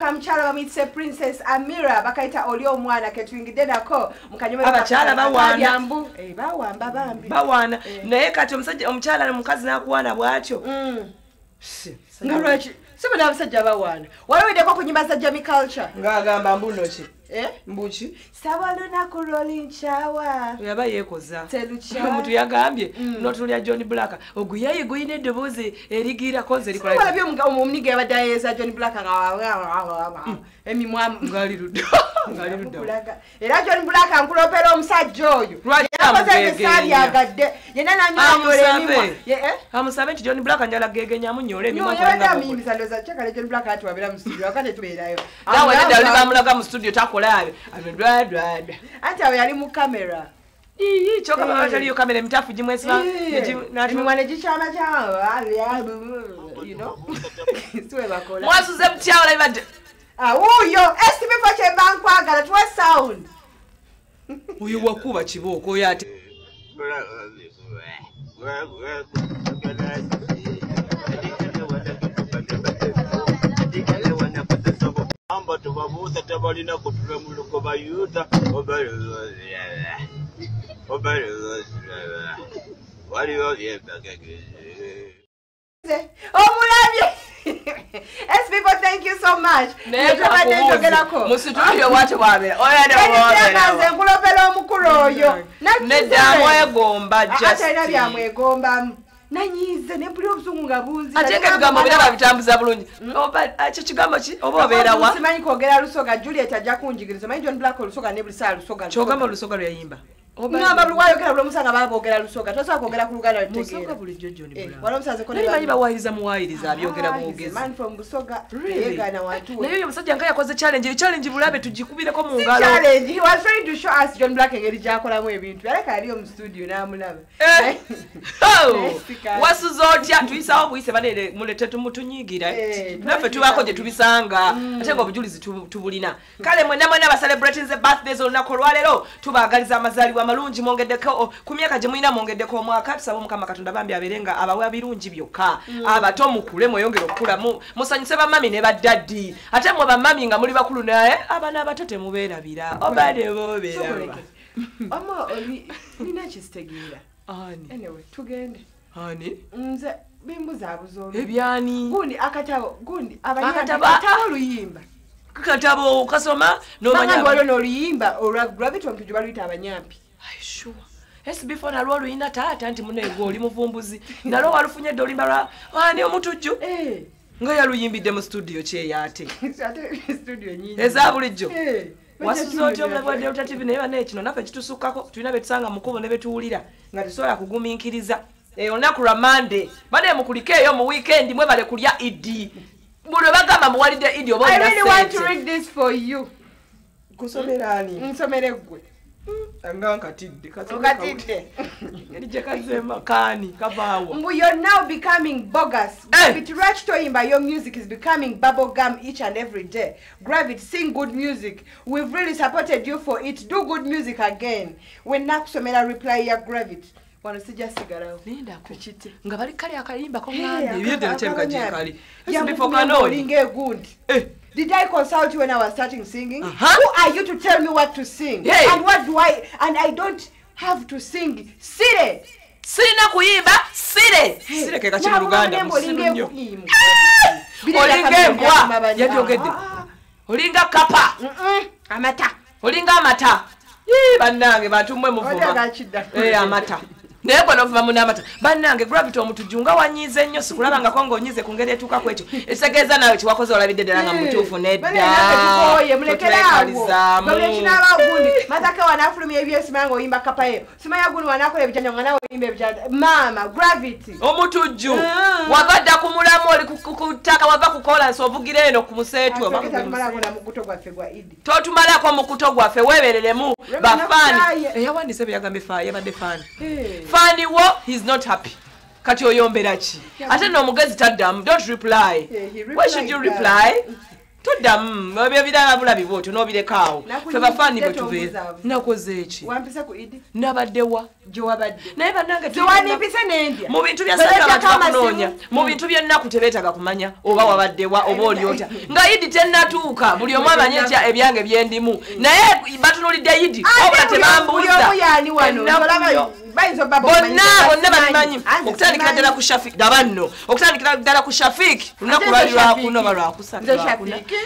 Kamchala bamitse Princess Amira bakaita oli omwana ketwingide nako mukanyuma abachala bawana bawamba bambi bawana naye kati omusajja omuchala mukazi nakuwana bwatyo ngalwachi sebona abasajja bawana walowedeko kunyimba za Jamie Culture ngagamba mbunoki mbuchi sabaluna ku rolling shower yaba yekoza omuntu yagambye notulya John Black oguyaye guyine eddoboozi erigira konze likola sabala byo omunige yabadayeza John Black emimwa ngali luddo era John Black ankulopera omusajja oyo yakoze yena nanyonyole emimwa amusabe nti John Black anjala gegenya munyole emimwa kwanga mimizaloza chakale John Black ati wabera mu studio akate tubeerayo nawe nenda ali bamulaga mu studio takola ati awe yali mu kamera choka baba taliyo kamera mtafu jimwesa mwana jichama chawa you know siwe bakola mwasuze mtyawo ibade uyo STV for bankwagala tuwa sound uyu wakuba kiboko yate amba tubabuza tabalina kutula mu lukoba yuta wali omulabye people thank you so much musitudio watu wabera oyade nkulopera omukulu oyo nedda mwegomba atalina byamwegomba nanyize nebuli obuzungu nga bunzi atenge bigambo biraba bitambuza bulungi oba kigambo ki oba obeera wa simanyi kwogera lusoga Juliet ajja kunjigiriza manyi John Black olusoga ne buli saa lusoga kyogamba olusoga lweyimba ngamba bulwayogera buli omusanga baboogera lusoga tosobola kwogera ku Luganda lutegeera bulijjo John Black wala omusaze ko nemanyi bawayiriza muwayiriza abyogera bwogezi man from Busoga yegana wantu naye oyo omusajja nga yakoze challenge bulabe tugikubireko mu ngalo challenge he was trying to show us John Black engeri gyakolamu ebintu yaleka yali mu studio n'amulaba wasuza otya tuyisawo buyise banene mulete tumutunyigira naffe tubako gye tubisanga ate nga obujulizi tubulina kale mwena ba celebrating the birthdays olunaku olwaleero tubaagaliza amazaalibwa amalungi mwongeddeko ku myaka gye mulina mwongeddeko omwaka tusaba Mukama Katonda bambi abeerenga abawa birungi byokka abato mukule mweyongere okukula musanyuse bamami ne baddaddi ate mwe bamami nga muli bakulu naye abaana abato temubeerabira obade bobeera ama nina kisitegeera anyway tugende ani nze bimbuza abuzo ebyani gundi akatabo gundi akatabo luyimba kakatabo kasoma nomanya walo no luyimba olwa gravity omuntu baluyita abanyampi sure SB4 nalwo luyina taata nti munego oli muvumbuzi nalwo walufunye dolimba lwa ani omutujju nga yaluyimbidde mu studio kye yate studio nyingi eza bulijjo wasuzo otyo mlabwa Delta TV naye bane kino naffe kitusukako tulina betusanga mukubo ne betuwulira nga tusobola kugumiikiriza olunaku lwa Monday bane mukulikeeyo mu weekend mwe bale kulya idi buno bagamba muwalidde idi oba I really want to read this for you kusomera ani nsomere gwe anga nkatidde katidde erije kazema kani kabaawo you're now becoming bogus. Gravity Rach Toyimba, your music is becoming bubblegum each and every day. Gravity, sing good music. We've really supported you for it. Do good music again. When nakusomera reply ya Gravity wanasija sigara linda kuchite nga bali kali akayimba ko ngande yede nchemka jikali before kano linge good Did I consult you when I was starting singing? Who are you to tell me what to sing? And what do I don't have to sing. Sire. Sina kuyimba sire. Sire ke kachiri Luganda musinyo. Olinge mbwa yajogedde. Olinga kapa. Amata. Olinga amata. Bannange batumwe muvuma. Amata. Nebo no vuma munamata. Bannange Gravity omutujunga wanyize nnyo sikulabanga ko ngonyize ku ngeri etuuka ku ekyo. Esegeeza nawe kiwakoze olabidde ddala nga mutuufu nedda. Tukoye mulekerawo. Bwe kinaba gundi. Mataka wanafulumya ebyesimanga oyimba kapaye. Simanya gundi wanakola ebijanja nga nawe oyimba ebijanja. Mama Gravity. Omutujju. Wabadda ku mulamu oli kutaka wava kukola nsovugira eno ku museetu oba totumalako mu kuto gwaffe weebereremu bafani. Eyawandise byagambe faaye yabadde fani. Fani wo he's not happy. Kati oyombera ki? Ate no mugezi taddamu don't reply. Why should you reply? tuddamu ebyo birala bulabi bwotyo n'obirekawo fe bafani bwe tubeera nakoze eki wampisa ku idi nabaddewa gyewabadde naye bannange gyewanimpise n'endya mu bintu bya sakala bakunoonya mu bintu by'ennaku tebeetaga kumanya oba wabaddewa oba oli otya nga idi tennatuuka buli omu amanye etya ebyange byendimu naye batunulidde idi obula tebambuuza bonna babimanyi okutandikira ddala ku shafik dabanno okutandikira ddala ku shafik lunaku lwalirakuno balwakusatu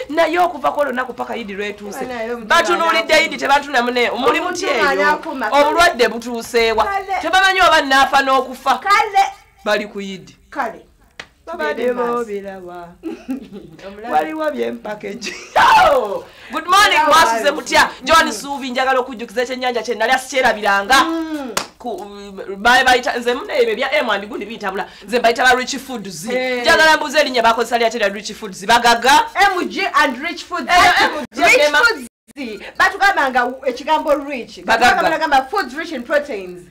naye okuva ku olunaku paka idi lwetuuse batunulidde idi tebatunamu ne omuli muti eyo obulwadde butuuseewa tebamanyi oba naafa n'okufa bali ku idi babadde boobirawa waliwo byempakeji good morning mwasuze mutya John Suubi njagala okujjukiza ekyennyanja kye nali asikyerabiranga nze muneebyo bya M&G gundi biyitabula nze mbayita ba Rich Foods njagala mbuze erinnya bakozesa lyatera Rich Foods bagaga MG and Rich Foods batugambanga ekigambo rich bagamba foods rich in proteins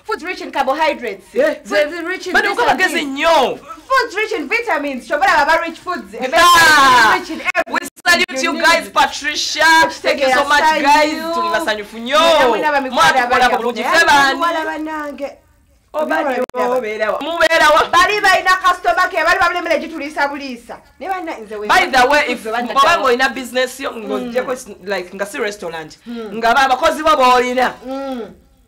foods rich in carbohydrates foods rich in bagezi nnyo foods rich in vitamins chobola baba rich foods rich in everything. We salute you guys Patricia thank you so much guys tulibasanyufu nnyo mwakola bulungi febani mubeerawo bali balina customer ke bali babulembera egituliisa buliisa ne banna nze by the way if obanga olina business yo ng'ogyeko like nga si restaurant nga abakozi bo boolina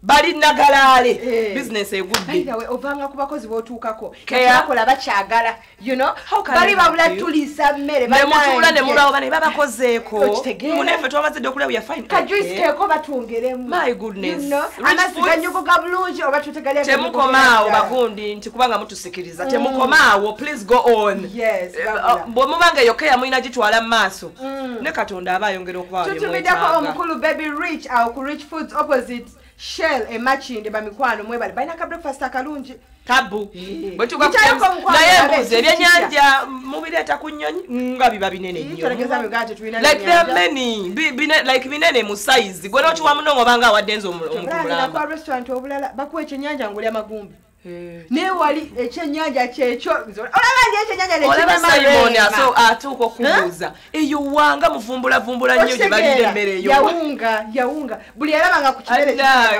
bali nagalaale business egudde ovanga ku bakozi b'otuukako kyakola bakyagala bali babula tuliisa mmere nemutuula ne mulaba ne babakozeeko munefe twamazidde okulya we are fine kajuisi keeko batongeremu my goodness amazzi ganyogoga bulungi oba tutegalya temukomaawo bagundi nti kubanga mutusikiriza temukomaawo please go on bwe mubanga yokeya mulina gitwala mu maaso ne katonda aba ayongera okuba tutumiddeko omukulu baby rich awo ku Rich Foods opposite Shell emachinde bamikwano mwebali balina ka breakfast akalungi tabu naye mbuzi ebyennyanja mubireeta ku nnyonyi nga biba binene nnyo like there are many like binene mu size gwe n'okiwa munongo obanga awadde nze omutulamba restaurant obulala bakuwa ekyennyanja ng'olya magumbi naye wali ekyennyanja kyekyo olaba ndi ekyennyanja atuuka okubuuza eyo wanga muvumbulavumbula nnyo gye balidde emmere eyo yawunga buli alabanga ku kimere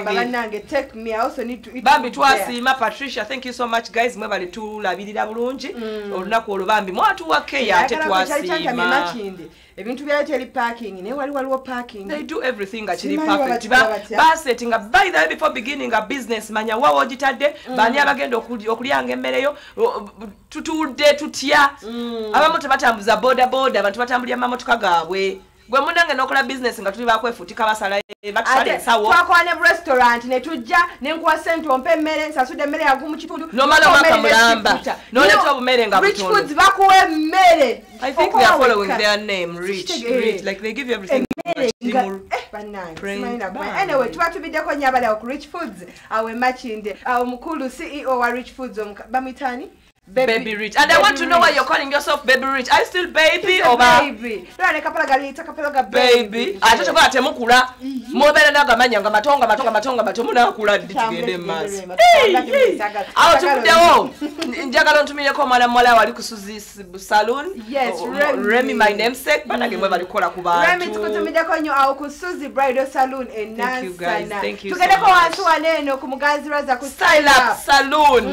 bannange take me I also need to eat bambi twasiima Patricia thank you so much guys mwe bali tulabirira bulungi olunaku olwo bambi mwatuwa keya ate twasiima ebintu byayo teri parking naye waliwo parking they do everything nga kiri perfect basettinga by the way before beginning a business manya wawo ogitadde bani abagenda okulyanga emmereyo tutudde tutya abamu tebatambuza boda abantu batambulira amamotoka gaabwe gwe munange n'okola business nga tuli bakwefutika basala batusala ensawo twakwana mu restaurant ne tujja ne nkuwa ssente ompe emmere nsasudde emmere yagumu kitundu nomala omwaka mulamba n'oleeta obumere nga Rich Foods bakuwa emmere I think they are following their name Rich like they give you everything anyway tuba tubiddeko nnyo abali awo ku Rich Foods awo emakinde awo mukulu CEO wa Rich Foods bamwitani Baby Rich. And I want to know why you're calling yourself Baby Rich. Are you still baby or baby? Baby. Ate kwa temukula. Mobela nagamanya nga matonga munakula ditugende mazi. Awo tukuddewo. Njagala ntumileko omwana muwala wali ku Suzy Salon. Yes, Remy my namesake. Banage mwe balikola ku bantu. Remy tukutumiddeko nnyo awo ku Suzy Bridal Salon in Nansana. Thank you guys. Thank you. Tugendeko wansi waneeno ku Muganzi Raza ku Style Up Salon.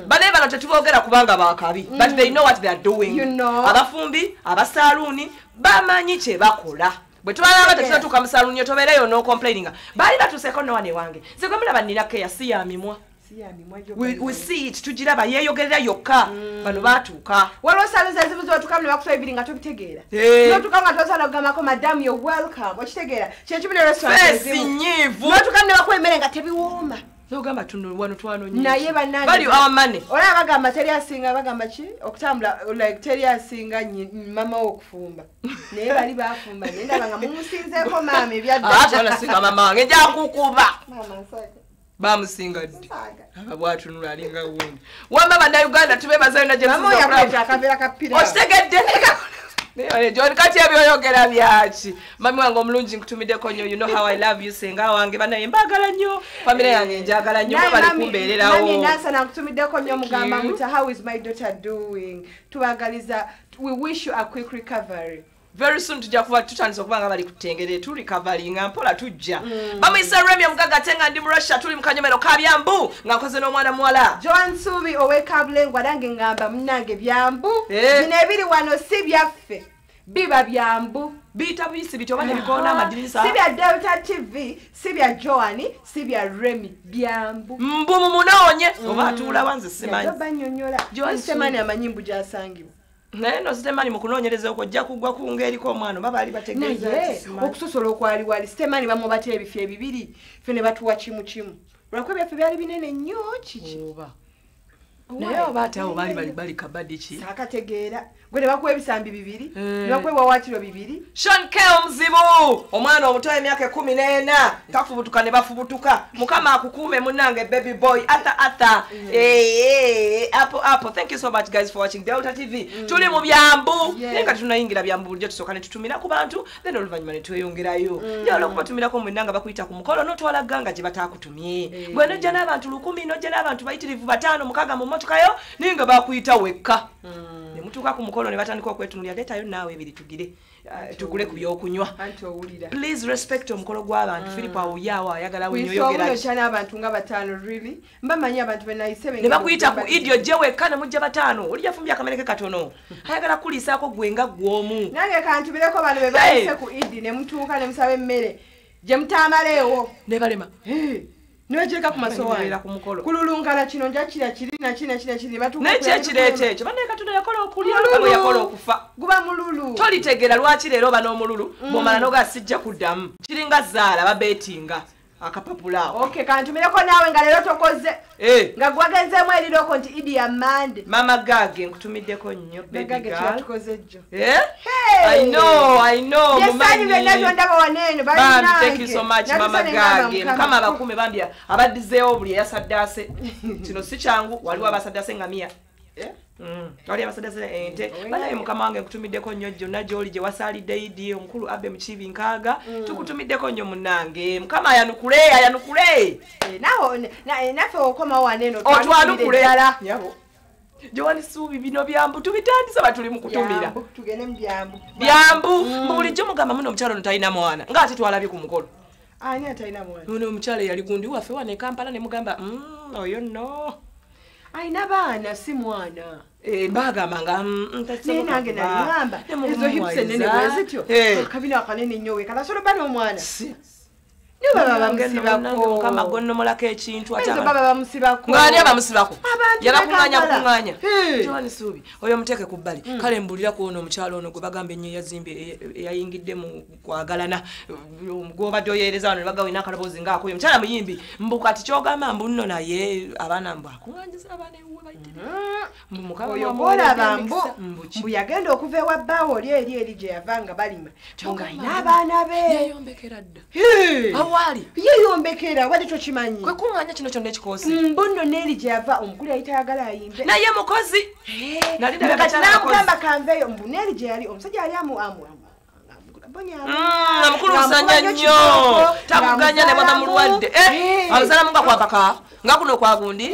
Bane bano tetubogera kubanga bakabi but they know what they are doing. Abafumbi abasaluni bamanyi kye bakola bwe twalaba tetulatuuka mu saluni tobeereyo no complaining bali batuseeko nowane wange nzegwe mulaba nnina keya si ya mimwa we see it tugiraba yeeyogerera yokka bano baatuuka waliwo saluni ezibu zotuukamu ne bakusaba ebiri nga tobitegeera notuuka nga tosala okugamako madamu yo welcome okitegeera kyekimu ne restaurant nyiivu notuukamu ne bakuwa emmere nga tebiwooma Zogamba tuno wano twanonye. Naye bannange. Bali our money. Ola bagamba teri asinga bagamba ki? Okutambula like teri asinga mama okufumba. Naye bali bafumba. Nenda banga mumusinzeko mama ebyadda. Twana singa mama wange nja kukuba. Mama nsaka. Bamusinga ddi. Ababwatunula alinga wundi. Wamba banda Uganda tubebazayo na James. Mama yakweta akavera kapira. Otegedde. John kati ebyoyogera byaki mami wange omulungi nkutumiddeko nnyo you know how I love you senga wange banaye mbagala nnyo famire yange njagala nnyo bali kumbeererawo nami nasana nkutumiddeko nnyo mugamba muta how is my daughter doing tubagaliza we wish you a quick recovery very soon tujja kuba tutandise okubanga bali kutengere tu recovering mpola tujja bamuyisa Remy Omugaga tenga ndi mu Russia tuli mu kanyomero ka Byambu nga nkoze n'omwana muwala Joan Subi owekabulengwa nange ngamba munange Byambu bino ebiri wano si byaffe biba Byambu bita bisi bitoba ne bikona amadinisa si bya Delta TV si bya Joan si bya Remy Byambu mbu munoonye oba atula wanze simanyi banyonyola Joan Semani amanyimbu gyasangibwa naye no sitemani mu kunoonyereza okujja kugwa ku ng'eriko omwana baba ali bategeeza okusosola okwali wali sitemani bamubatira ebifo ebibiri ffe ne batuwa kimu lwakwe byaffe byali binene nnyo kiki naye oba ate abo bali kabadi ki saakategeera gwe ne bakuwa ebisambi bibiri ne bakuwa ebiwawaatiro bibiri Sean K omuzibu omwana omuto emyaka 14 kafubutuka ne bafubutuka mukama akukuume munnange baby boy ata apple thank you so much guys for watching Delta TV tuli mu Byambu nenga tunayingira Byambu bulijjo tusooka ne tutumira ku bantu then oluvannyuma ne tweyongerayo njala okubatumirako mwennanga bakuyita ku mukolo n'otwala ganga gye bataakutumye gwe nojja n'abantu 10 nojja n'abantu bayitirivu 5 mukaga mu motokayo ninga bakuyita wekka ne mutuuka ku mukolo ne batandika okwetunulira leetayo naawe ebiri tugire tugule ku byokunywa please respect omukolo gw'abantu Philip awuyawo ayagala winyoyogera cyane abantu nga 5 really mbamanyi abantu benayise ne bakuyita ku idio je wekka ne mujja 5 oli yafumbya akamereke katono ayagala kulisaako gwe nga gwomu nange kantu bireko bano be bayise ku idi ne mutuuka ne musabe emmere je mutamaleewo ne balema niwajirika ku masowaani kululungana kino njakira kiri batuuka nekyo ekireeta ekyo banne katonda yakola okulya abo yakola okufa guba mululu tolitegeera lwaki leero oba n'omululu bw'omala n'ogasijja kuddamu kiringa zaala babeetinga akapapula okay kantumireko naawe nga leero tokoze nga gwagenzeemu eriroko nti idi ya mande mama gage nkutumiddeko nnyo baby girl I know mumanyi byonna byondaba waneeno bali thank you so much mama gage mukama abakume bambya abaddizeewo buli eyasaddaase kino si kyangu waliwo abasaddaase nga 100 wali abasaddaase ente banaye mukama wange nkutumiddeko nnyo gyonna gy'oli gye wasaalidde idi omukulu abbe mukiibi nkaaga tukutumiddeko nnyo munnange mukama ayanukule naffe okomawo waneeno otwanukule yabo Joan Subi bino Byambu tubitandisa batuli mu kutumira tugende mu Byambu bulijjo mugamba muno omukyalo talina mwana nga ate twalabye ku mukolo ani atalina mwana muno omukyalo yali gundi waffe wane Kampala ne mugamba oyo no ayina baana si mwana bagamba nga nange nalingamba ezo hips enene bwezityo akabina akanene nnyo we kalasola bana omwana baba bamusibako kama gonnomolako ekintu baba bamusibako ngani abamusibako yabakunganya Joan Subi oyo muteke ku bbali kale mbulira kuona omukyalo ono gwe bagamba ennyo yazimbe yayingidde mu kwagalana gwobadde oyeereza wano ne bagawina akalabozi ngaako oyo mukyala muyimbi mbuka ati kyogamba mbu nno naye abaana mbu akunganyiza abaana ewuwe bayitire oyo bolaba mbu yagenda okuva ewa bbaawo oli eri gye yavanga balima ng'ayina abaana be yeyombekera dda awali yeyombekera wali tokimanyi kwe kunganya kino kyonna ekikoosi mbuno neeri gye yava omukulu yali tayagala ayimbe naye mukozi kati namugamba kanveeyo mbu neeri gye yali omusajja yali omukulu musanya nnyo tamuganya ne baba mulwadde abazala munga kwapaka nga kuno kwa gundi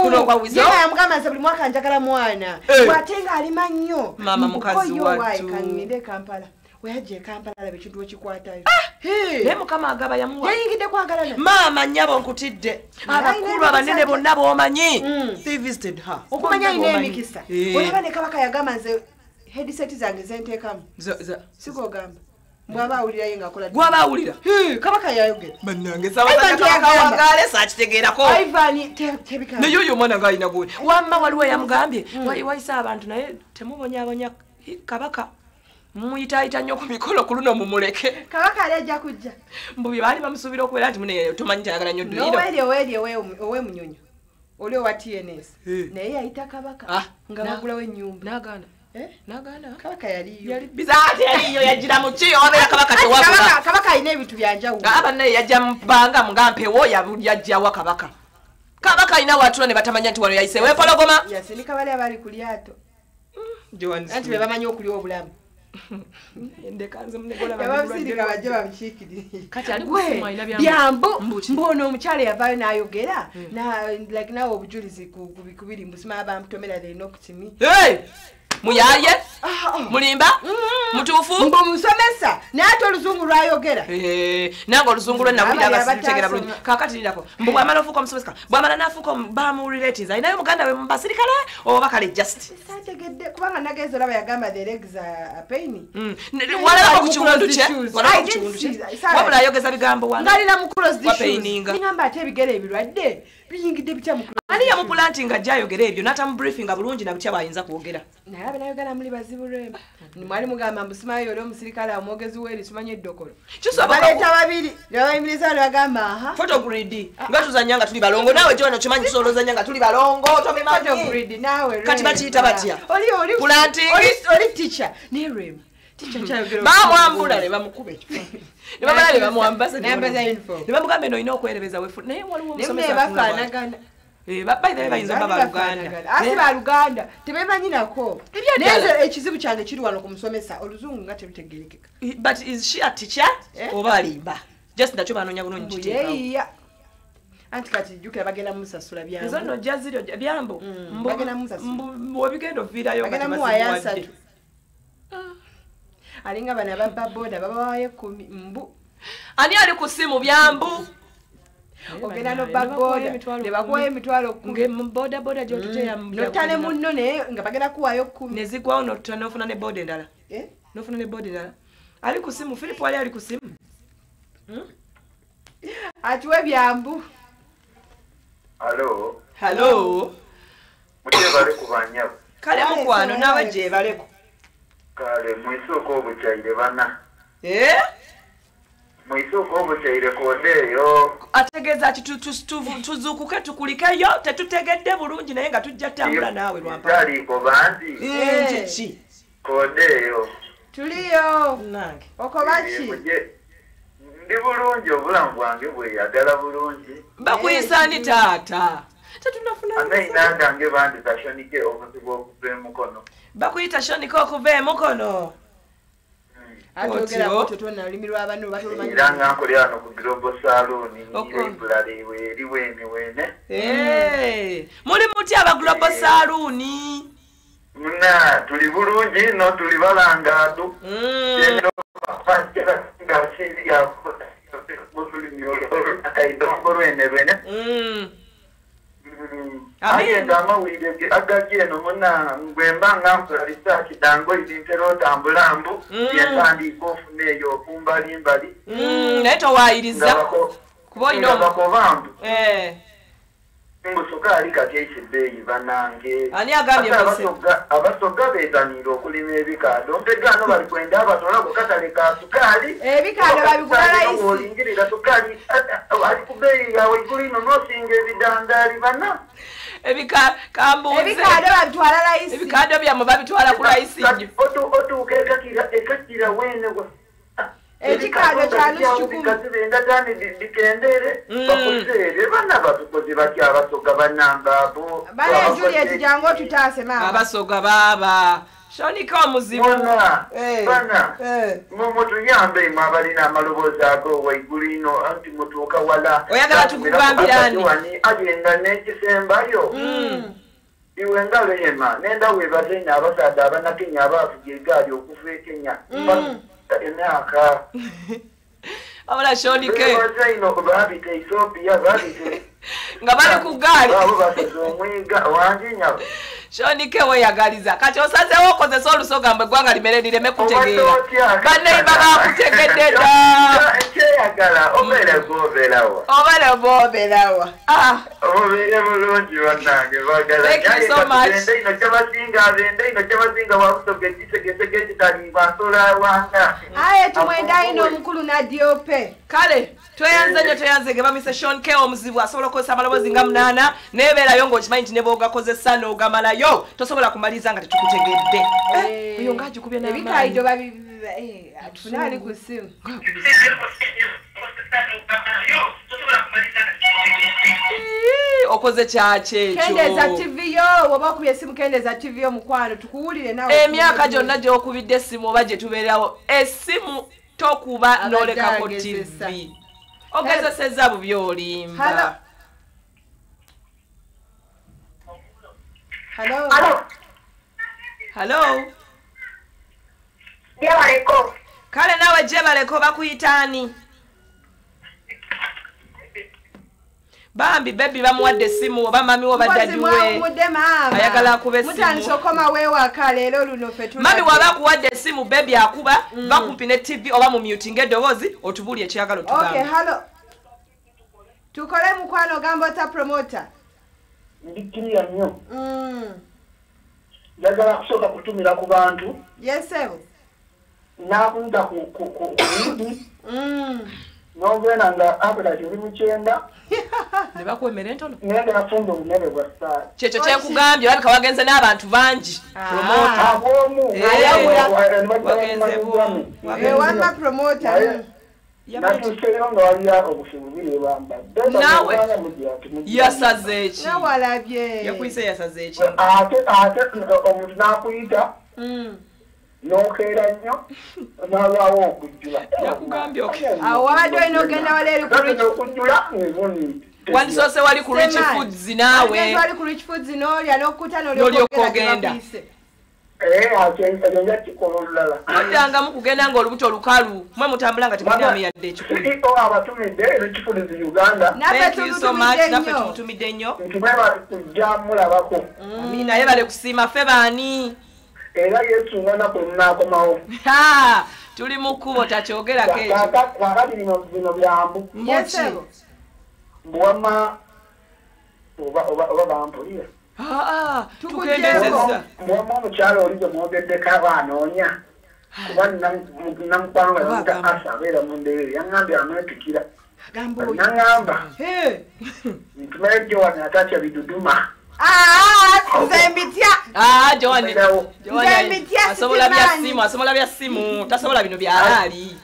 kuno kwa wizo yamugamba nze buli mwaka njagala mwana bw'ate ng'alima nnyo mama mukazi wattu kaninde Kampala weyajja Kampala alabe ekintu ekikwatayo naye mukama agaba yamuwa yayingidde kwagalana maama nnyabo nkutidde abakulu abanene bonna b'omanyi they visited her okumanya ayina emikisa olaba ne kabaka yagamba nze headset zange zenteekamu sikogamba bwaba awulirayo ng'akola gwaba awulira kabaka yayogera bannange sabakawangale sakitegeerako naye oyo omwana ng'alina gwe wamma waliwo eyamugambye wayisa abantu naye temubonyabonya kabaka muyitaayita nnyo ku mikolo ku luno mumuleke kabaka ali ajja kujja mbubi baali bamusuubira okubeera nti mune tomanyi kyayagala nnyo dduyinoweeri ow'emunyonyo oli owa TNS naye yayita kabaka nga bagulawo ennyumba nagaana kabaka yaliyo bizaate yaliyo yagira mu ki obeera kabaka tewabula kabaka alina ebintu byanjawulo abannaye yajja mpanga mugampewo yajjawa kabaka alina watula ne batamanya nti wano yayiseewo empologoma yasindika bali abali ku lyato anti be bamanyi okulya obulamu Byambu mbona omukyala yavaayo n'ayogera nawe obujulizi kubiri mbusima bamutomera the nokutimi muyaye mulimba mutuufu mbu musomesa naye ate oluzungu lwayogera nange oluzungu lwe nawulira abasitegera bulungi kakati lirako mbu bwamala ofuuka omusomesa bwamala nafuuka bamurelations alinayo muganda we mubasirikale oba kale just sategedde kubanga nagenza olaba yagamba the legs are pain walabako ku kiwundu kye wabula ayogeza bigambo ngalina mu cross wapaininga ngamba ate ebigere ebirwadde biyingidde bitya mu ani yamupulantinga ajja ayogera ebyo n'atamubriefinga bulungi na butya bwayinza kwogera naye abenayogera muli bazibu lwemba mwali mugamba mbusimayo oli omusirikale omwogezi weeri simanye eddokolo baleeta babiri nebayimiriza ne bagamba aha photogrid nga tuzanya nga tuli balongo naawe gyono kimanyi kisolozanya nga tuli balongo photogrid naawe kati bakiyita batya oli planting oli teacher ne rem bamwambula ne bamukuba ekyo ne bamala ne bamwambaza uniform ne bamugamba eno olina okwerebeza wefu naye waliwo omusomesa bafaanagana bayithabe bayinza oba baluganda asi baluganda tebemanyi nako naye ekizibu kyange kiri wano ku musomesa oluzungu nga terutegerekeka but is she a teacher oba alimba just nakyo banoonya bulungi kiteekawo anti kati jjukira bagenda musasula byambo nzo nno jaziro byambo bagenda musasula webigenda oviirayo bagenda muwayansatu alinga bana babba boda babawayo 10 mbu ani ali ku simu byambu ogenda no baboda ne bakuwayo emitwalo boda boda gyotuteya notane munno naye nga bagenda kuwayo 10 nezigwawo nofuna ne boda endala nofuna ne boda endala ali ku simu Philip wali ali ku simu atuwe byambu Hello mujebale kubanyabo kale mukwano nawe jebaleko kale mwisoko obuchaire bana mwisoko obuchaire kodeyo ategeza ati tuzukuke tukulikeyo tetutegedde bulungi naye nga tujja tambula nawe lwampali ko banzi kiki kodeyo tuliyo nange okobaki ndi bulungi obulamu bwange bweyagala bulungi bakuyisani taata tetunafuna anainanga nge bandi tashonike omuzibu okuva emukono bakuyita shonika okuva emukono atogera totona limirwa abantu batulumanyi era nga nkoli ano ku Global Saloon library weri wene muli muti aba Global Saloon muna tuli bulungi no tuli balangatu agenda amawulire agageno muna ngwemba nga nkola research dango ibintera otambulambu yentandiika ofuna eyo okumbalimbali naye towayiriza kuba olina bakobambu mbusukaali kati ekibeeyi banange ani agambye abasoga beeganira okulima ebikaado mpegano bali kwenda abatwala ku katale ka sukaali ebikaado babigula layisi olingirira sukaali ali ku beeyi yawe igulu ino nosinga ebidandaali bana ebikaado babitwala layisi ebikaado byammwe babitwala ku layisi otuuka ekakira wenewa ekikaado kyanusu 10 bikendere bakuzeere bana batukoze batya abasoga banangabo bale Juliet jangu otutaase mama abasoga baba shonika omuzibu bana mutuyambe imwe abalina amaloboozi ago waigulu ino anti mutuuka wala oyagala tukugambirani agenda n'ekisembayo iwe nga lema nenda webatenya abasaadde abanakenya abaafuga egaali okuva ekenya emyaka abala shonike ino babita Ethiopia babite nga bali ku gaali abo baseze omwiga wanjinya shonike weyagaliza kati osazeewo okozesa olusoga mbwe eggwanga limere lireme kutegeera baneiba bakutegedde dda ekyeyagala obeere gwobeerawa obale bwobeerawa obeere bulungi bannange bagalaende ino kyabasinga abende ino kyabasinga wakusoga ekitegese gekitaliibwa nsola wanga aye tumwenda ino omukulu nadiope kale tweyanze nnyo tweyanze ge bamise Sean K omuzibu asobola okukozesa amaloboozi nga 8 nebeerayo ng'okimanyi nti ne bw'ogakozesa n'ogamalayo tosobola kumaliza nga tetukutegedde oyo ng'agikubye ebikaido atufuna ali ku simu okoze kyaki ekyo Kendeza TV yo oba okubye esimu Kendeza TV yo mukwano tukuwulire nawe emyaka gyonna gy'okubidde essimu oba gye tubeerawo essimu tokuba n'olekako TV ogezesezza bubi olimba Hello. Hello. Jebaleko. Kale nawe jebaleko bakuyitani. Bambi baby bamuwadde simu oba mami wo baddajiwe. Ayagala akube simu. Mutandise okoma weewa kaleero luno ffe tula. Mami waba akuwadde simu baby akuba bakumpi ne TV oba mu muting eddoboozi otubulye ekyagalo tugamba. Okay, hello. Tukole mukwano gamba ta promoter. Ndikiriya nnyo. Njagala kusooka kutumira ku bantu. Yes sir. N'akuyita ku n'ogenda nga appetite eri mukyenda. Ne bakwemera entono. Ngenda nafunda obunene bwa ssaala. Kyekyo kyekugambye olabika wagenze n'abantu bangi. Promoter. Ab'omu. Wamma promoter. Natuuseyo nga waliyo obusubu birebambadde. Nawe yasaze eki? Nawalabye. Yakuyise yasaze eki? Ate omuntu n'akuyita n'okeera nnyo n'alwawo okujjula. Yakugambye awo wabadde olina ogenda wali eri okujjula ng'ebuni. Wandisoose wali ku Rich Foods naawe. Wali ku Rich Foods n'olya n'okkuta n'olyokogenda. Agenda kikola olulala. Oddangamu kugenda ng'olubuto olukalu. Mwe mutambula nga temulinamu yadde ekikulu. Abatumidde Rich Foods Uganda. Thank you so much. Naffe tumutumidde nnyo. Nti mwebale kujja mulabako. Amina yebale kusiima ffe baani. Era yeesungana ku lunaakomawo. Tuli mu kkubo takyogerako ekyo. Kakati bino byambu. Yes sir. Bwama oba bampulira. Tugendezeza. Bwama omukyalo oli gye mwogeddeko abaanoonya. Kuba namukwano nga yamuta Asa abeera mu ndeere yaŋŋambye amwetikira. Naŋŋamba. Ntumayo Joan atatya biduduma. Nze mbitya. Joan asobola bya simu, asobola bya simu, tasobola bino bya halali.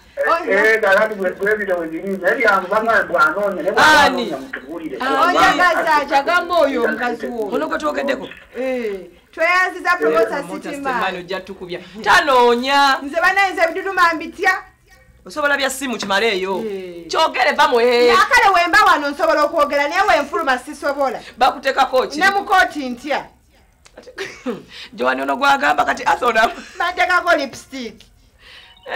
Galati bwebiro weziri nebyangu bamwe bwanoonya ne bwanoonya mutubuulire. Onjagaza kyagamba oyo omukazi wo. Ono gwe twogeddeko. Tweyanziza promoter sitima. Ojja tukubya. Tanoonya. Nze banayinza ebiduduma mbitya. Osobola bya simu kimaleeyo. Kyogere bamwe. Nakale wemba wano nsobola okwogera naye wenfuluma sisobola. Bakuteekako ki? Ne mu kooti ntya. Joan ono gwagamba kati athona. Bateekako lipstick.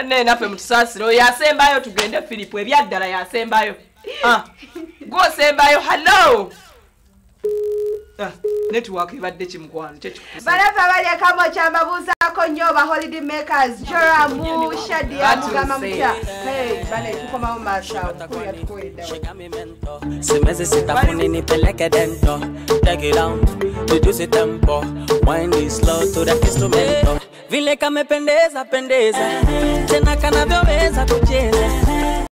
Ne naffe mutusaasire oyo yasembayo tugende Philip ebyaddala yasembayo. Gw'osembayo hello. Network ibadde kimukwano kyekikusa. Balava bali akamo kyambabuuzaako nnyo ba holiday makers Joramu Shadia mugamba mutya. Bale tukomawo maaso kuya tukoyedda. Simezi sitafuni nipeleke dento. Take it down, reduce tempo. Wind it slow to the instrumento. Vile kamependeza pendeza, tena kanavyoweza kucheza.